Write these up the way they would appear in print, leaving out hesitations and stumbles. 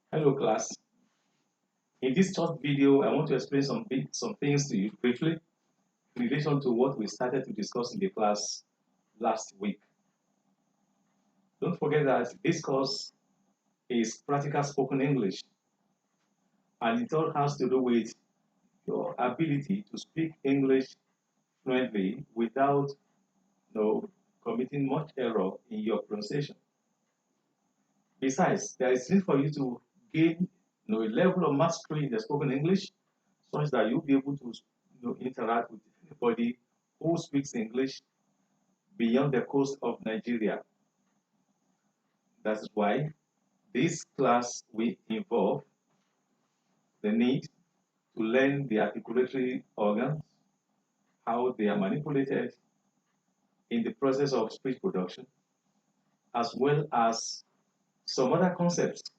Hello class. In this short video, I want to explain some things to you briefly in relation to what we started to discuss in the class last week. Don't forget that this course is practical spoken English, and it all has to do with your ability to speak English fluently without committing much error in your pronunciation. Besides, there is need for you to gain a level of mastery in the spoken English such that you'll be able to interact with anybody who speaks English beyond the coast of Nigeria. That's why this class will involve the need to learn the articulatory organs, how they are manipulated in the process of speech production, as well as some other concepts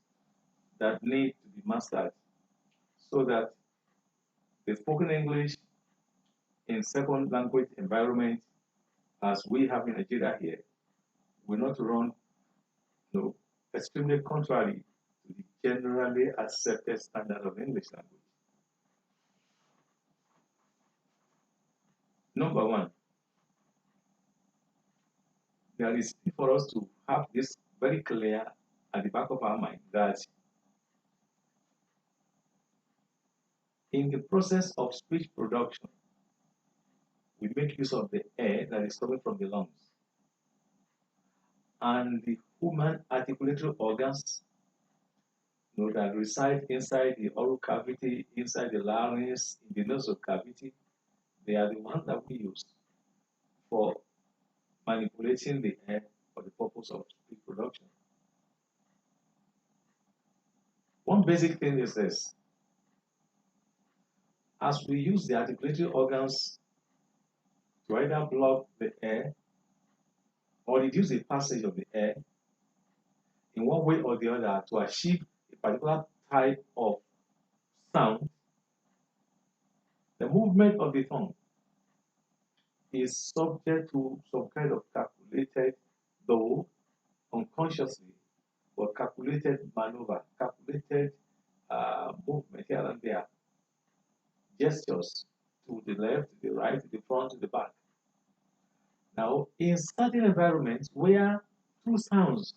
that need to be mastered so that the spoken English in second language environment, as we have in Nigeria here, will not run extremely contrary to the generally accepted standard of English language. Number one, there is need for us to have this very clear at the back of our mind that in the process of speech production, we make use of the air that is coming from the lungs. And the human articulatory organs that reside inside the oral cavity, inside the larynx, in the nasal cavity, they are the ones that we use for manipulating the air for the purpose of speech production. One basic thing is this. As we use the articulatory organs to either block the air or reduce the passage of the air in one way or the other to achieve a particular type of sound, the movement of the tongue is subject to some kind of calculated, though unconsciously, but calculated maneuver, calculated movement here and there, gestures to the left, to the right, to the front, to the back. Now, in certain environments where two sounds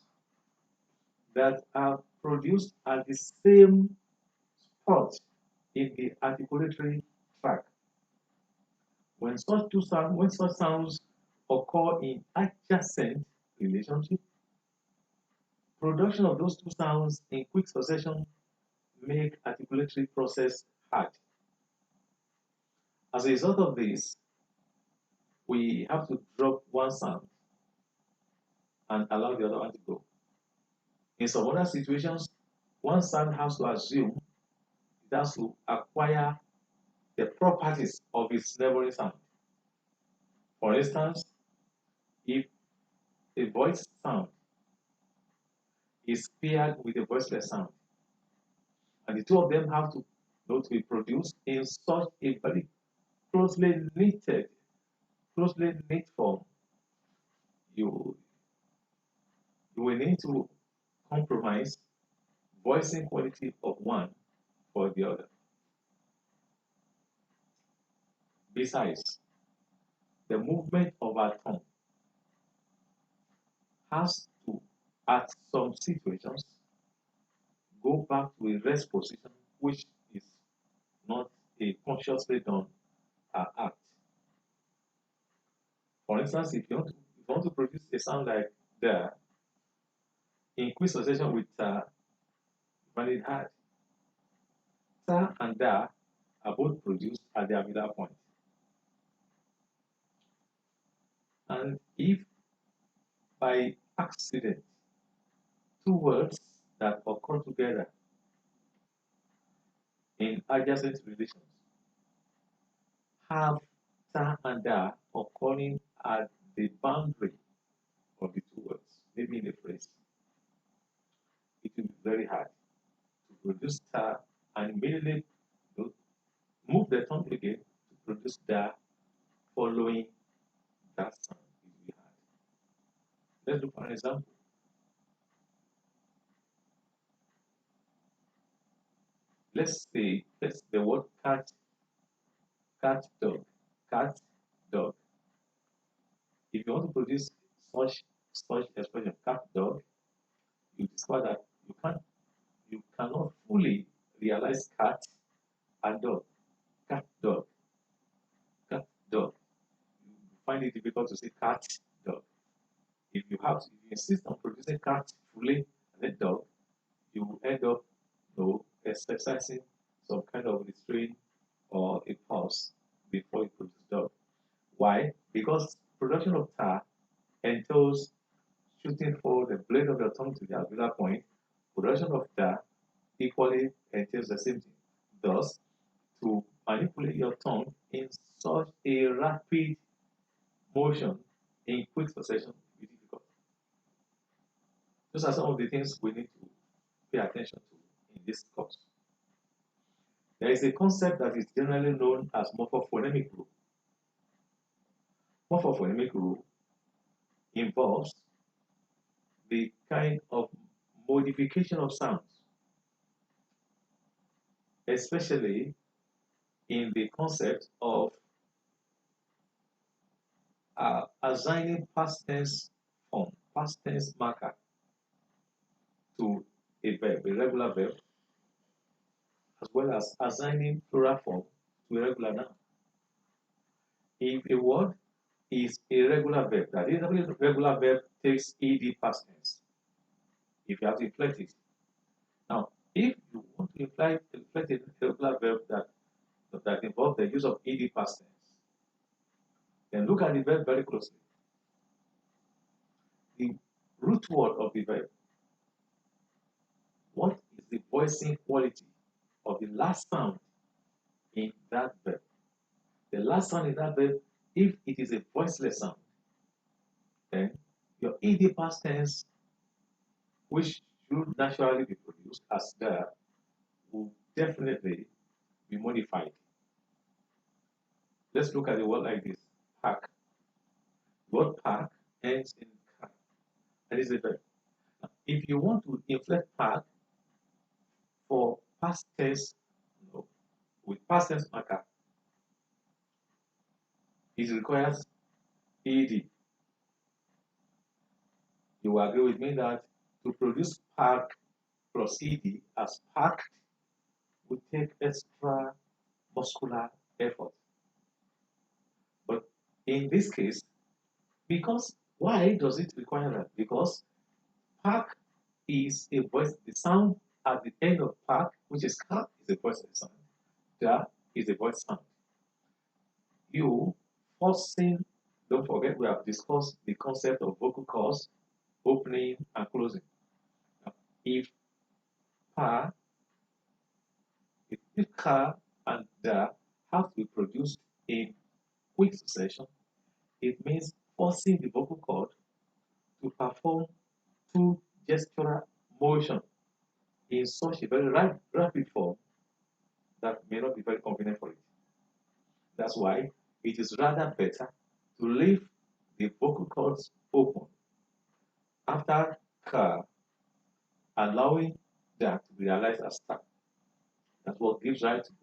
that are produced at the same spot in the articulatory tract, when such sounds occur in adjacent relationship, production of those two sounds in quick succession make articulatory process hard. As a result of this, we have to drop one sound and allow the other one to go. In some other situations, one sound has to assume, it has to acquire the properties of its neighboring sound. For instance, if a voiced sound is paired with a voiceless sound, and the two of them have to be produced in such a very closely knit form, you will need to compromise voicing quality of one for the other. Besides, the movement of our tongue has to, at some situations, go back to a rest position, which is not a consciously done act. For instance, if you want to produce a sound like there, in quick succession with when it had ta and da are both produced at their middle point. And if by accident two words that occur together in adjacent relations have ta and da occurring at the boundary of the two words, maybe in a phrase, it will be very hard to produce ta and immediately move the tongue again to produce da following that sound we had. Let's look for an example. let's say let's the word cat dog, cat dog. If you want to produce such expression cat dog, you discover that you cannot fully realize cat and dog. Cat dog, cat dog. You find it difficult to say cat dog. If you insist on producing cat fully and then dog, you will end up exercising some kind of restraint or a pause before you produce dog. Why? Because production of tar entails shooting forward the blade of the tongue to the alveolar point. Production of tar equally entails the same thing. Thus, to manipulate your tongue in such a rapid motion in quick succession will be difficult. Those are some of the things we need to pay attention to in this course. There is a concept that is generally known as morphophonemic rule. Morphophonemic rule involves the kind of modification of sounds, especially in the concept of assigning past tense form, past tense marker to a verb, a regular verb, as well as assigning plural form to a regular noun. If a word is a regular verb, that is, a regular verb takes ed past tense. If you have to inflect it. Now, if you want to inflect a regular verb that involves the use of ed past tense, then look at the verb very closely. The root word of the verb. What is the voicing quality of the last sound in that verb? The last sound in that verb, if it is a voiceless sound, then your ed past tense, which should naturally be produced as there, will definitely be modified. Let's look at the word like this: park. The word park ends in car, and is a verb. Now, if you want to inflect park for past tense, with past tense marker, it requires ed. You will agree with me that to produce park plus ed as parked would take extra muscular effort. But in this case, because why does it require that? Because park is a voice, the sound at the end of park, which is car, is a voice sound. There is a voice sound. You forcing, don't forget we have discussed the concept of vocal cords, opening and closing. Now, if pa, if car and da have to be produced in quick succession, it means forcing the vocal cord to perform two gestural motion in such a very rapid form that may not be very convenient for it. That's why it is rather better to leave the vocal cords open after car, allowing that to be realized as start. That's what gives rise to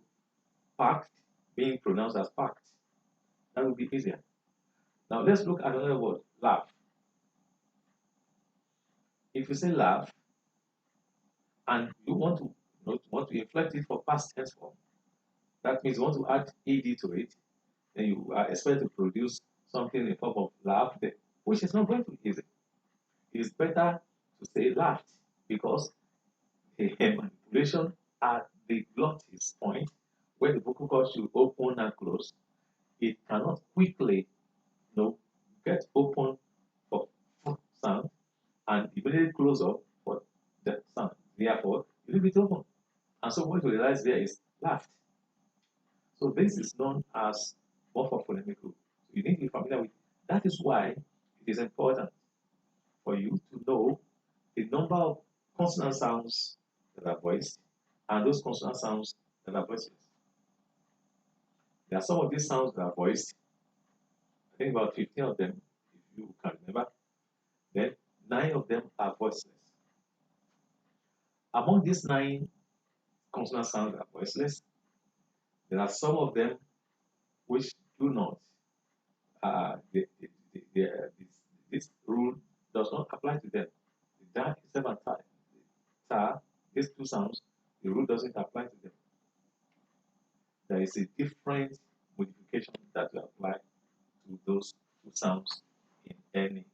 packed being pronounced as packed. That would be easier. Now let's look at another word, laugh. If you say laugh and you want to inflect it for past tense form, that means you want to add ed to it, then you are expected to produce something in the form of laugh, which is not going to be easy. It is better to say laughed because the manipulation at the glottis point, where the vocal cord should open and close, it cannot quickly get open for sound and immediately close up for the sound. Therefore, you leave it open. And so what you realize there is laughed. So this is known as morphophonemic rule. So you need to be familiar with it. That is why it is important for you to know the number of consonant sounds that are voiced and those consonant sounds that are voiceless. There are some of these sounds that are voiced. I think about 15 of them, if you can remember. Then 9 of them are voiceless. Among these 9 consonant sounds are voiceless. There are some of them which do not. This rule does not apply to them. The da itself and ta, these two sounds, the rule doesn't apply to them. There is a different modification that you apply to those two sounds in any